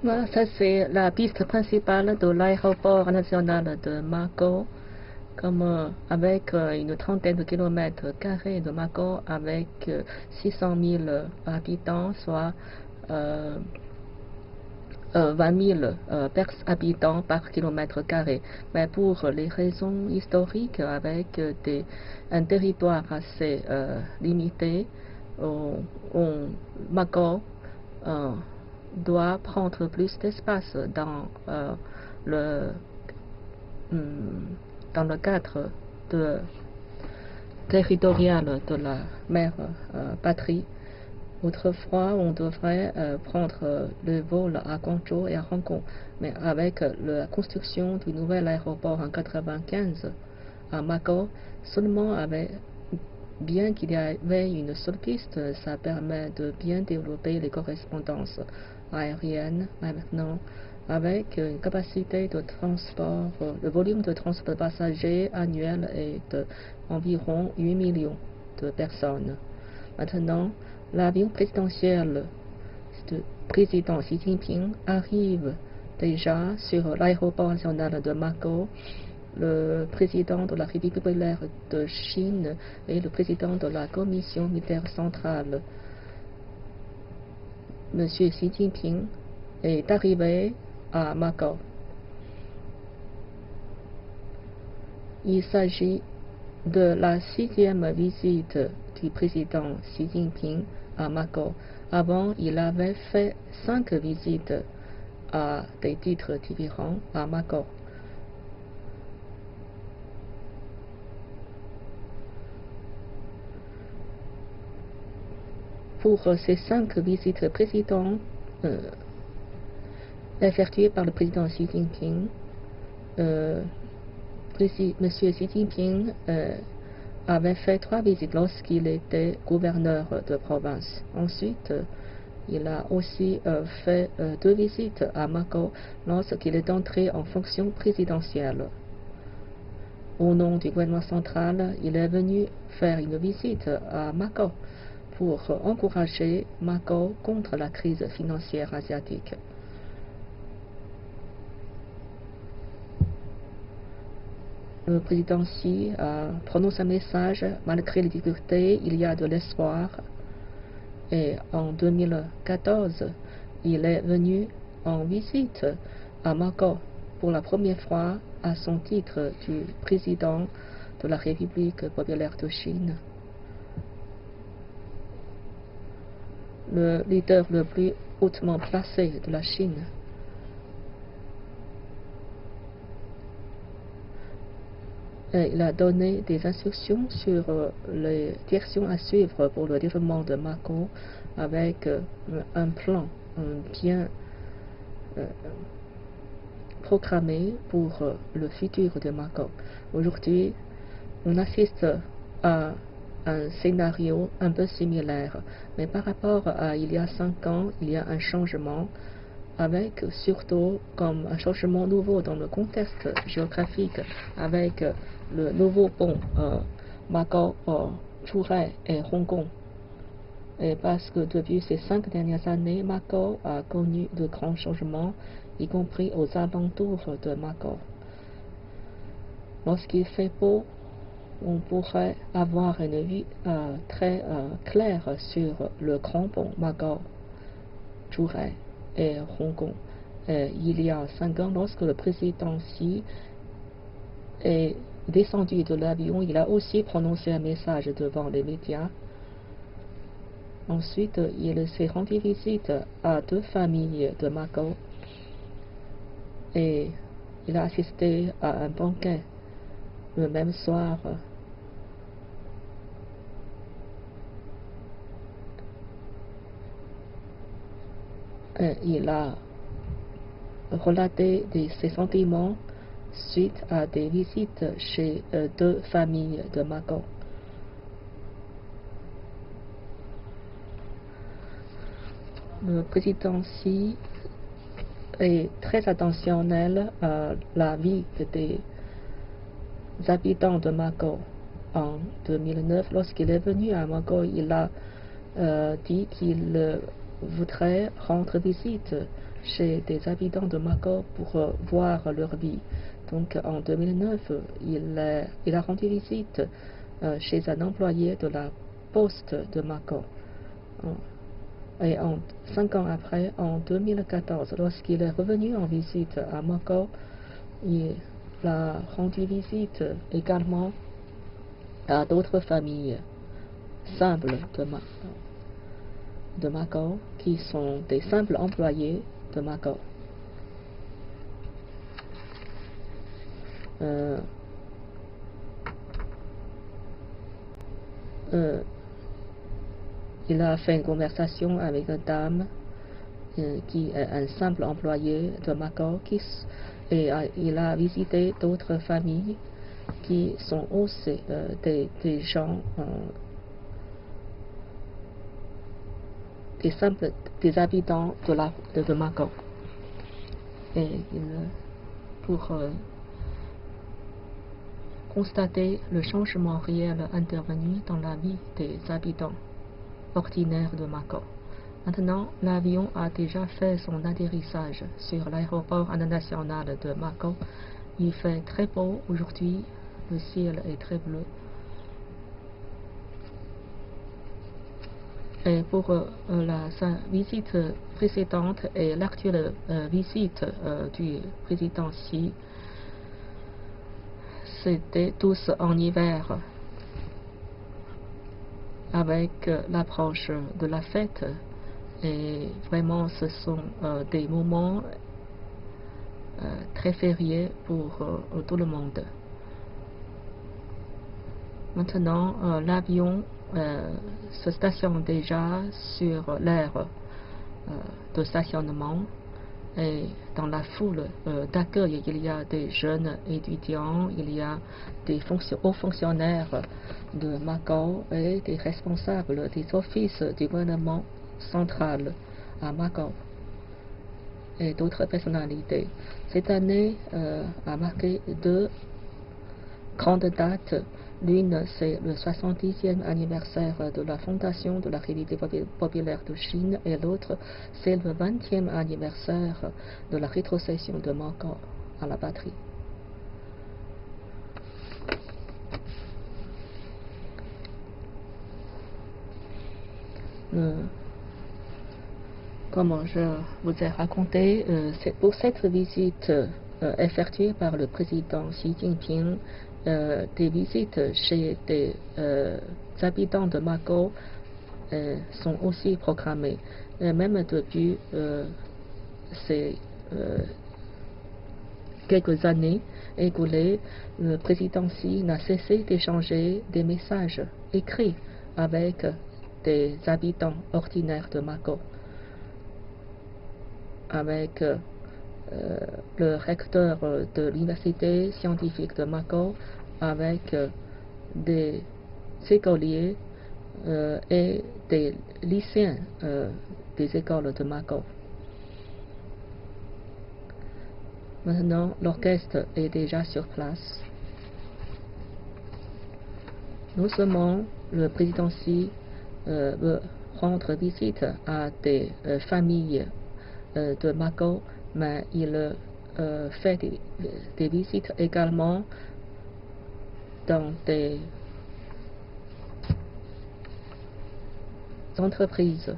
[SPEAKER 12] Ça, c'est la piste principale de l'aéroport national de Macao, comme avec une trentaine de kilomètres carrés de Macao, avec 600 000 habitants, soit 20 000 habitants par kilomètre carré. Mais pour les raisons historiques, avec un territoire assez limité, Macao doit prendre plus d'espace dans le cadre territorial de la mère patrie. Autrefois, on devrait prendre le vol à Guangzhou et à Hong Kong, mais avec la construction du nouvel aéroport en 1995 à Macao, seulement bien qu'il y avait une seule piste, ça permet de bien développer les correspondances aériennes. Maintenant, avec une capacité de transport, le volume de transport de passagers annuel est d'environ 8 millions de personnes. Maintenant, l'avion présidentiel du président Xi Jinping arrive déjà sur l'aéroport national de Macao. Le président de la République populaire de Chine et le président de la Commission militaire centrale, M. Xi Jinping, est arrivé à Macao. Il s'agit de la 6e visite du président Xi Jinping à Macao. Avant, il avait fait 5 visites à des titres différents à Macao. Pour ces 5 visites précédentes effectuées par le président Xi Jinping, M. Xi Jinping avait fait 3 visites lorsqu'il était gouverneur de province. Ensuite, il a aussi fait 2 visites à Macao lorsqu'il est entré en fonction présidentielle. Au nom du gouvernement central, il est venu faire une visite à Macao pour encourager Macao contre la crise financière asiatique. Le président Xi a prononcé un message: malgré les difficultés, il y a de l'espoir. Et en 2014, il est venu en visite à Macao pour la première fois à son titre du président de la République populaire de Chine. Le leader le plus hautement placé de la Chine. Et il a donné des instructions sur les directions à suivre pour le développement de Macao avec un plan bien programmé pour le futur de Macao. Aujourd'hui, on assiste à un scénario un peu similaire, mais par rapport à il y a 5 ans, il y a un changement, avec surtout comme un changement nouveau dans le contexte géographique, avec le nouveau pont Macao, Zhuhai et Hong Kong. Et parce que depuis ces 5 dernières années, Macao a connu de grands changements, y compris aux alentours de Macao. Lorsqu'il fait beau, on pourrait avoir une vue très claire sur le grand pont Macao, Zhuhai et Hong Kong. Il y a 5 ans, lorsque le président Xi est descendu de l'avion, il a aussi prononcé un message devant les médias. Ensuite, il s'est rendu visite à 2 familles de Macao et il a assisté à un banquet le même soir. Il a relaté ses sentiments suite à des visites chez 2 familles de Macao. Le président Xi est très attentionnel à la vie des habitants de Macao. En 2009, lorsqu'il est venu à Macao, il a dit qu'il voudrait rendre visite chez des habitants de Macao pour voir leur vie. Donc en 2009, il a rendu visite chez un employé de la poste de Macao. Et 5 ans après, en 2014, lorsqu'il est revenu en visite à Macao, il a rendu visite également à d'autres familles simples de Macao, qui sont des simples employés de Macao. Il a fait une conversation avec une dame qui est un simple employé de Macao et il a visité d'autres familles qui sont aussi des gens, des habitants de Macao. Et pour constater le changement réel intervenu dans la vie des habitants ordinaires de Macao. Maintenant, l'avion a déjà fait son atterrissage sur l'aéroport international de Macao. Il fait très beau aujourd'hui, le ciel est très bleu. Et pour sa visite précédente et l'actuelle visite du président Xi, c'était tous en hiver, avec l'approche de la fête, et vraiment ce sont des moments très fériés pour tout le monde. Maintenant, l'avion se stationne déjà sur l'aire de stationnement, et dans la foule d'accueil, il y a des jeunes étudiants, il y a des hauts fonctionnaires de Macao et des responsables des offices du gouvernement central à Macao et d'autres personnalités. Cette année a marqué 2 grandes dates. L'une, c'est le 70e anniversaire de la fondation de la République populaire de Chine, et l'autre, c'est le 20e anniversaire de la rétrocession de Macao à la patrie. Comme je vous ai raconté, pour cette visite effectuée par le président Xi Jinping, des visites chez des habitants de Macao sont aussi programmées. Même depuis ces quelques années écoulées, le président Xi n'a cessé d'échanger des messages écrits avec des habitants ordinaires de Macao, avec le recteur de l'université scientifique de Macao, avec des écoliers et des lycéens des écoles de Macao. Maintenant, l'orchestre est déjà sur place. Non seulement le président Xi veut rendre visite à des familles de Macao, mais il fait des visites également dans des entreprises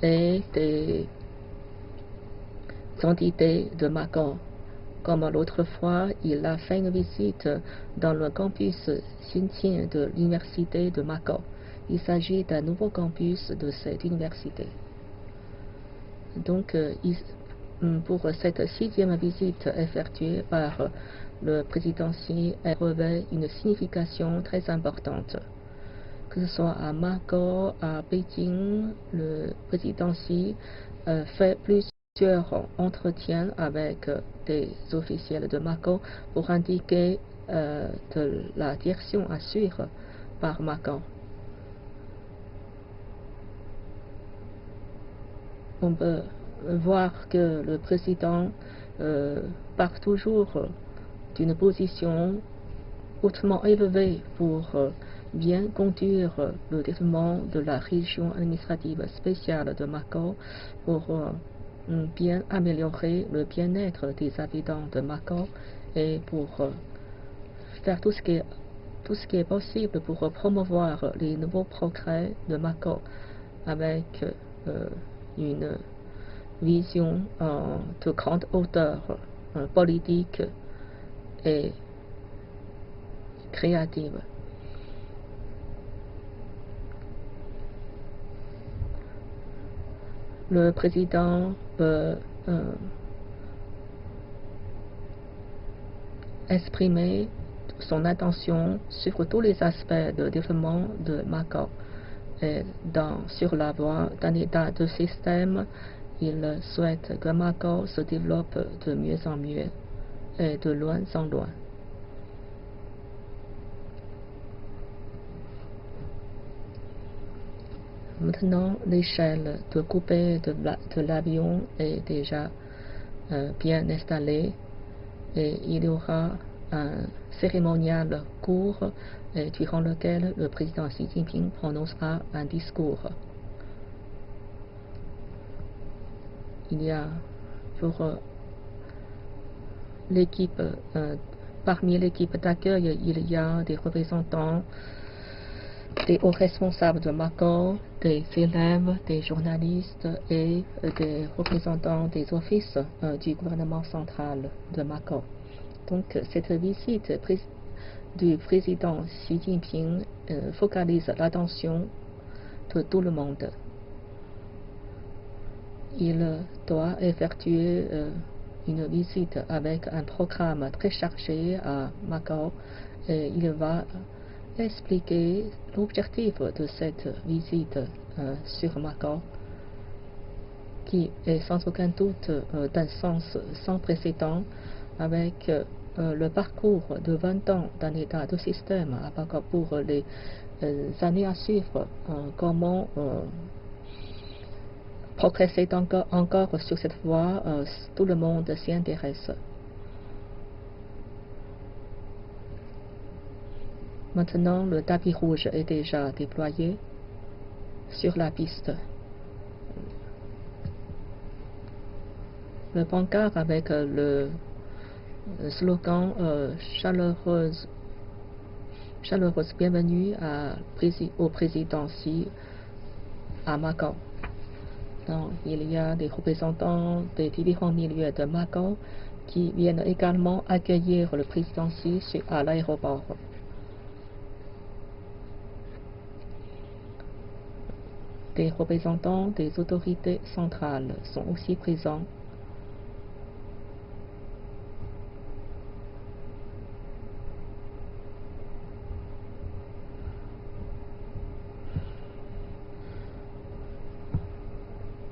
[SPEAKER 12] et des entités de Macao. Comme l'autre fois, il a fait une visite dans le campus Xinqian de l'université de Macao. Il s'agit d'un nouveau campus de cette université. Donc, pour cette 6e visite effectuée par le président Xi, elle revêt une signification très importante. Que ce soit à Macao, à Pékin, le président Xi fait plusieurs entretiens avec des officiels de Macao pour indiquer de la direction à suivre par Macao. On peut voir que le président part toujours d'une position hautement élevée pour bien conduire le développement de la région administrative spéciale de Macao, pour bien améliorer le bien-être des habitants de Macao et pour faire tout ce qui est possible pour promouvoir les nouveaux progrès de Macao avec une vision de grande hauteur politique et créative. Le président peut exprimer son attention sur tous les aspects de développement de Macao. Et sur la voie d'un état de système, il souhaite que Macao se développe de mieux en mieux et de loin en loin. Maintenant, l'échelle de coupée de l'avion est déjà bien installée et il y aura un cérémonial court durant lequel le président Xi Jinping prononcera un discours. Il y a pour l'équipe, parmi l'équipe d'accueil, il y a des représentants des hauts responsables de Macao, des élèves, des journalistes et des représentants des offices du gouvernement central de Macao. Donc cette visite du président Xi Jinping focalise l'attention de tout le monde. Il doit effectuer une visite avec un programme très chargé à Macao et il va expliquer l'objectif de cette visite sur Macao, qui est sans aucun doute d'un sens sans précédent avec le parcours de 20 ans d'un état de système pour les années à suivre, comment progresser encore sur cette voie, tout le monde s'y intéresse. Maintenant, le tapis rouge est déjà déployé sur la piste. Le pancart avec le slogan chaleureuse bienvenue au président Xi à Macao. Donc, il y a des représentants des différents milieux de Macao qui viennent également accueillir le président Xi à l'aéroport. Des représentants des autorités centrales sont aussi présents.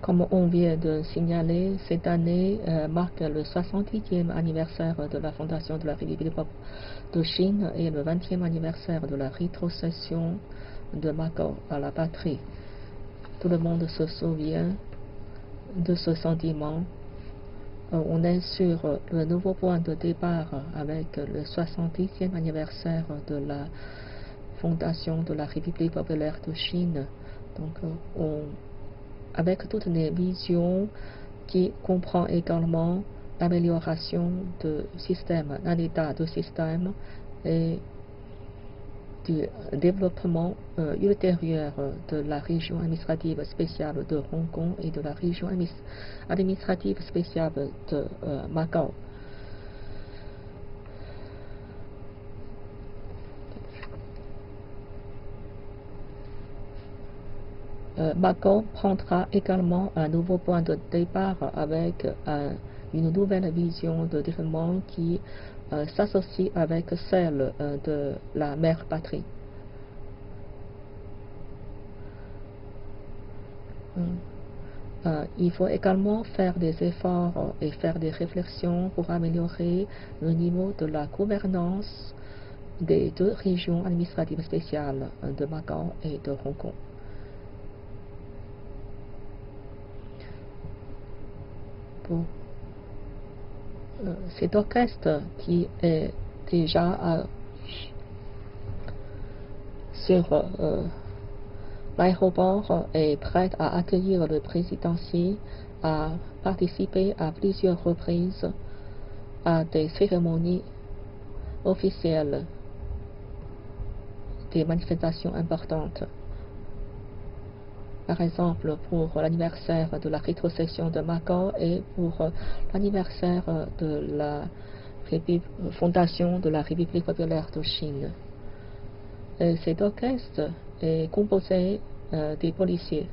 [SPEAKER 12] Comme on vient de signaler, cette année marque le 68e anniversaire de la fondation de la République de Chine et le 20e anniversaire de la rétrocession de Macao à la patrie. Tout le monde se souvient de ce sentiment. On est sur le nouveau point de départ avec le 70e anniversaire de la fondation de la République populaire de Chine. Donc, avec toutes les visions qui comprend également l'amélioration du système, d'un état de système et du développement ultérieur de la région administrative spéciale de Hong Kong et de la région administrative spéciale de Macao. Macao prendra également un nouveau point de départ avec une nouvelle vision de développement qui s'associe avec celle de la mère patrie. Il faut également faire des efforts et faire des réflexions pour améliorer le niveau de la gouvernance des deux régions administratives spéciales de Macao et de Hong Kong. Cet orchestre qui est déjà sur L'aéroport est prêt à accueillir le président Xi, à participer à plusieurs reprises à des cérémonies officielles, des manifestations importantes. Par exemple, pour l'anniversaire de la rétrocession de Macao et pour l'anniversaire de la fondation de la République populaire de Chine. Et cet orchestre est composé des policiers.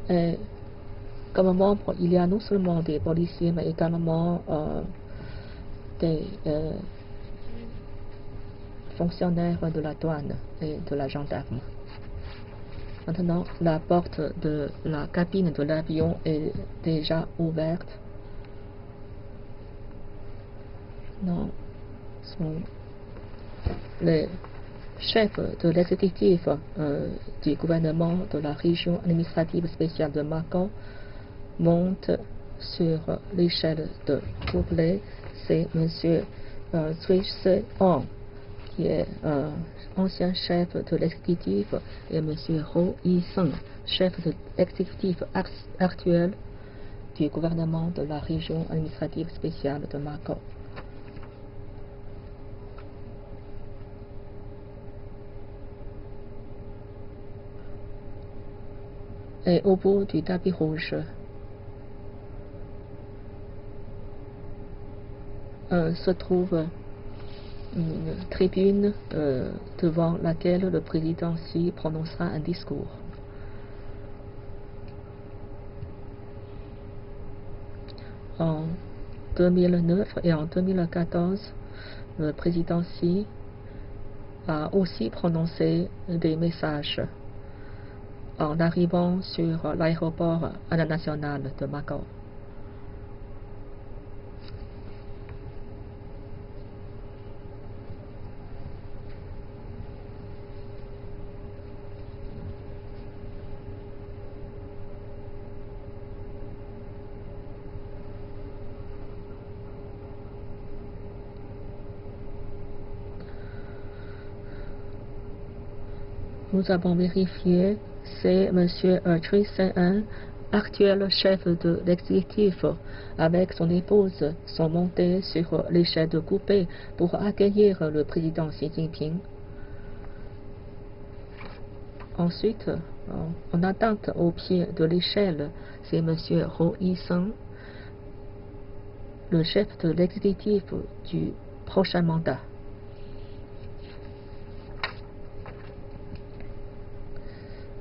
[SPEAKER 12] Et comme membre, il y a non seulement des policiers, mais également des fonctionnaires de la douane et de la gendarme. Maintenant, la porte de la cabine de l'avion est déjà ouverte. Non, les chefs de l'exécutif du gouvernement de la région administrative spéciale de Macao monte sur l'échelle de couplet. C'est M. Cui Se-on, qui est ancien chef de l'exécutif, et M. Ho Yi-seng, chef de l'exécutif actuel du gouvernement de la région administrative spéciale de Macao. Et au bout du tapis rouge, se trouve une tribune devant laquelle le président Xi prononcera un discours. En 2009 et en 2014, le président Xi a aussi prononcé des messages en arrivant sur l'aéroport international de Macao. Nous avons vérifié, c'est M. Cui Se-on, actuel chef de l'exécutif, avec son épouse, sont montés sur l'échelle de coupé pour accueillir le président Xi Jinping. Ensuite, en attente au pied de l'échelle, c'est M. Ho Yi-seng, le chef de l'exécutif du prochain mandat.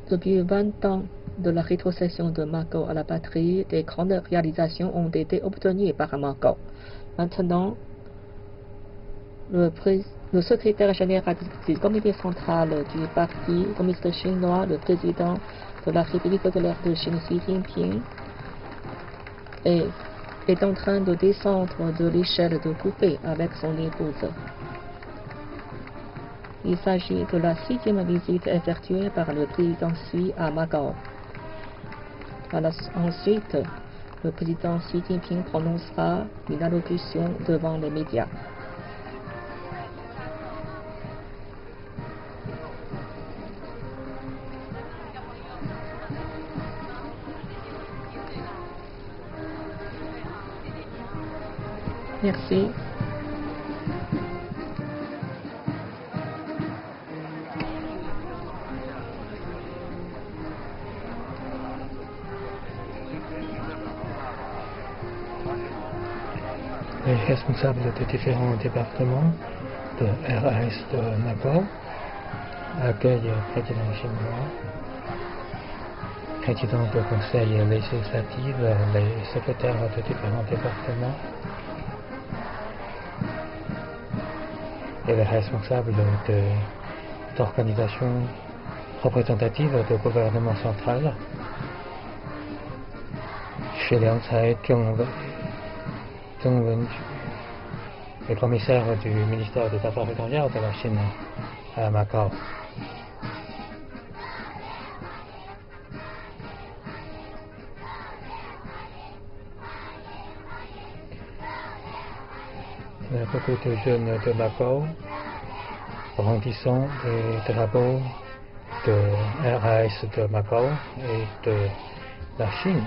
[SPEAKER 12] Depuis 20 ans de la rétrocession de Macao à la patrie, des grandes réalisations ont été obtenues par Macao. Maintenant, le secrétaire général du comité central du Parti communiste chinois, le président de la République populaire de Chine, Xi Jinping, est en train de descendre de l'échelle de coupé avec son épouse. Il s'agit de la 6e visite effectuée par le président Xi à Macao. Ensuite, le président Xi Jinping prononcera une allocution devant les médias. Merci.
[SPEAKER 13] Les responsables des différents départements de RAS de Macao accueillent le président chinois, président du conseil législatif, les secrétaires de différents départements et les responsables d'organisations représentatives du gouvernement central. Chez Liang Cai, Zheng Wenju, le commissaire du ministère des Affaires étrangères de la Chine à Macao. beaucoup de jeunes de Macao brandissant des drapeaux de RAS de Macao et de la Chine.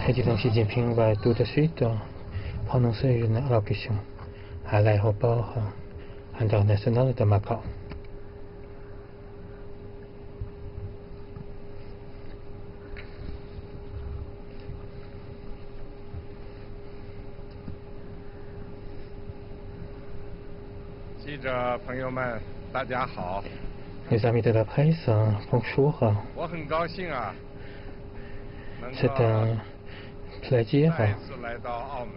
[SPEAKER 13] Le président Xi Jinping va tout de suite prononcer une allocution à l'aéroport international de Macao. Les amis de la presse, bonjour. C'est un plaisir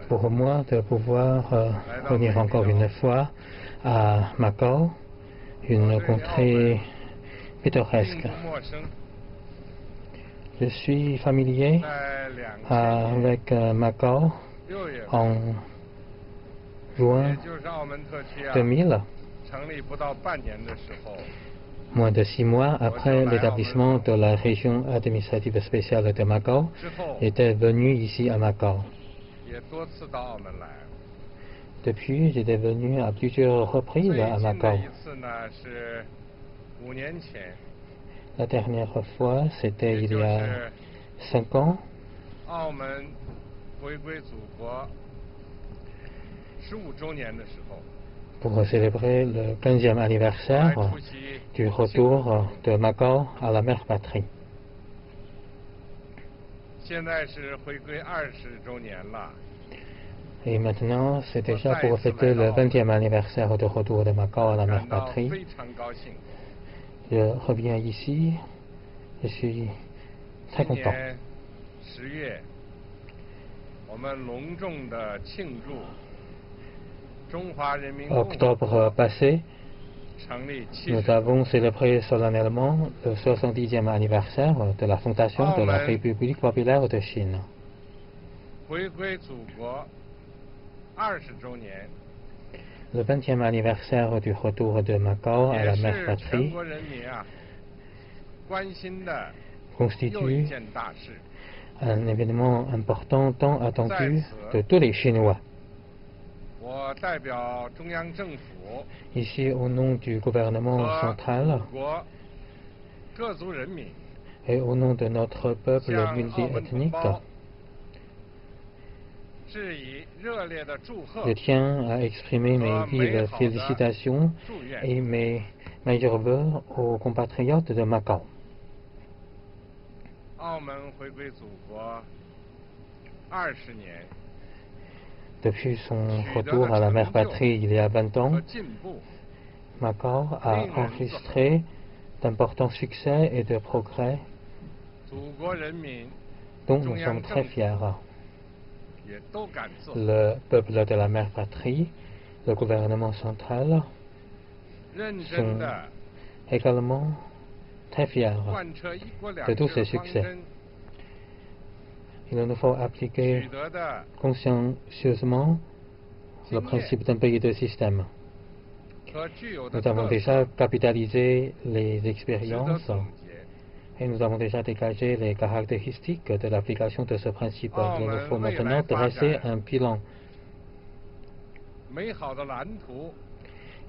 [SPEAKER 13] pour moi de pouvoir venir encore une fois à Macao, une contrée pittoresque. Je suis familier avec Macao en juin 2000, moins de 6 mois après l'établissement de la région administrative spéciale de Macao. J'étais venu ici à Macao. Depuis, j'étais venu à plusieurs reprises à Macao. La dernière fois, c'était il y a 5 ans. Pour célébrer le 15e anniversaire du retour de Macao à la mère patrie. Et maintenant, c'est déjà pour fêter le 20e anniversaire de retour de Macao à la mère patrie. Je reviens ici, je suis très content. Octobre passé, nous avons célébré solennellement le 70e anniversaire de la fondation de la République populaire de Chine. Le 20e anniversaire du retour de Macao à la mère patrie constitue un événement important tant attendu de tous les Chinois. Ici, au nom du gouvernement central et au nom de notre peuple multiethnique, je tiens à exprimer mes vives félicitations et mes meilleurs vœux aux compatriotes de Macao. Depuis son retour à la mère patrie il y a 20 ans, Macao a enregistré d'importants succès et de progrès dont nous sommes très fiers. Le peuple de la mère patrie, le gouvernement central sont également très fiers de tous ces succès. Il nous faut appliquer consciencieusement le principe d'un pays de système. Nous avons déjà capitalisé les expériences et nous avons déjà dégagé les caractéristiques de l'application de ce principe. Il nous faut maintenant dresser un bilan.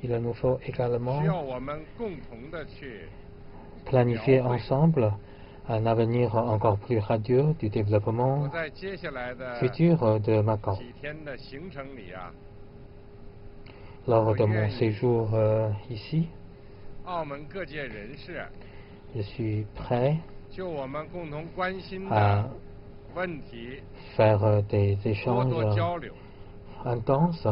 [SPEAKER 13] Il nous faut également planifier ensemble un avenir encore plus radieux du développement futur de Macao. Lors de mon séjour ici, je suis prêt à faire des échanges intenses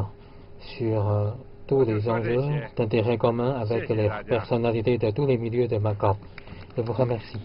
[SPEAKER 13] sur tous les enjeux d'intérêt commun avec les personnalités de tous les milieux de Macao. Je vous remercie.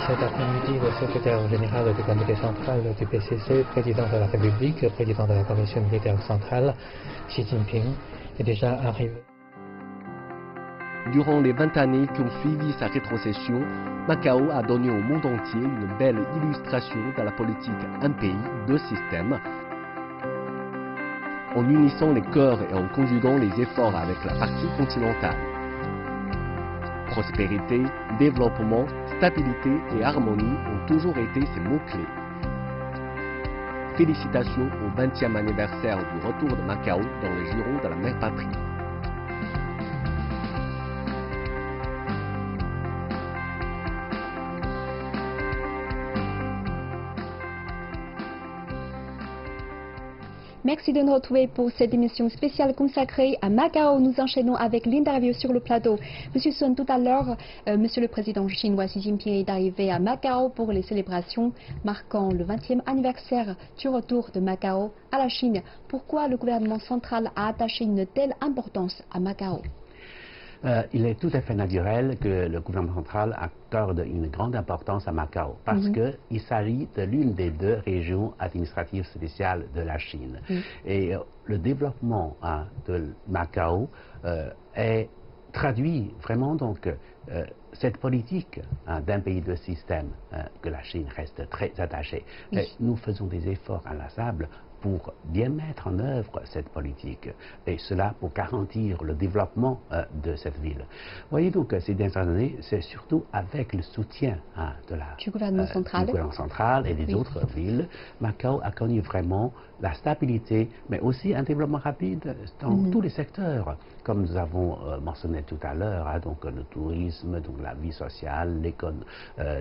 [SPEAKER 13] cet après-midi le secrétaire général du comité central du PCC, président de la République, président de la Commission militaire centrale, Xi Jinping, est déjà arrivé.
[SPEAKER 14] Durant les 20 années qui ont suivi sa rétrocession, Macao a donné au monde entier une belle illustration de la politique un pays, deux systèmes. En unissant les cœurs et en conjuguant les efforts avec la partie continentale. Prospérité, développement, stabilité et harmonie ont toujours été ses mots-clés. Félicitations au 20e anniversaire du retour de Macao dans les jurons de la mère patrie.
[SPEAKER 1] Merci de nous retrouver pour cette émission spéciale consacrée à Macao. Nous enchaînons avec l'interview sur le plateau. Monsieur Sun, tout à l'heure, Monsieur le Président chinois Xi Jinping est arrivé à Macao pour les célébrations marquant le 20e anniversaire du retour de Macao à la Chine. Pourquoi le gouvernement central a attaché une telle importance à Macao?
[SPEAKER 11] Il est tout à fait naturel que le gouvernement central accorde une grande importance à Macao parce qu'il s'agit de l'une des deux régions administratives spéciales de la Chine. Et le développement de Macao est traduit vraiment donc cette politique d'un pays de système que la Chine reste très attachée. Et nous faisons des efforts inlassables pour bien mettre en œuvre cette politique, et cela pour garantir le développement de cette ville. Voyez donc, ces dernières années, c'est surtout avec le soutien du gouvernement central et des autres villes, Macao a connu vraiment la stabilité, mais aussi un développement rapide dans tous les secteurs, comme nous avons mentionné tout à l'heure, donc le tourisme, donc la vie sociale,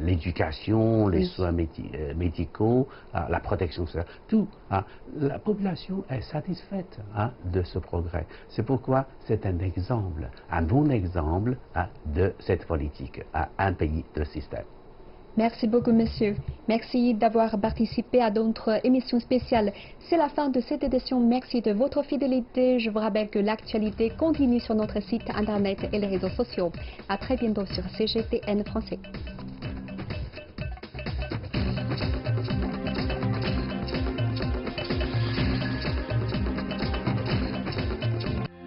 [SPEAKER 11] l'éducation, les soins médicaux, la protection sociale, tout. La population est satisfaite de ce progrès. C'est pourquoi c'est un exemple, un bon exemple de cette politique, un pays de système.
[SPEAKER 1] Merci beaucoup, monsieur. Merci d'avoir participé à notre émission spéciale. C'est la fin de cette édition. Merci de votre fidélité. Je vous rappelle que l'actualité continue sur notre site internet et les réseaux sociaux. À très bientôt sur CGTN Français.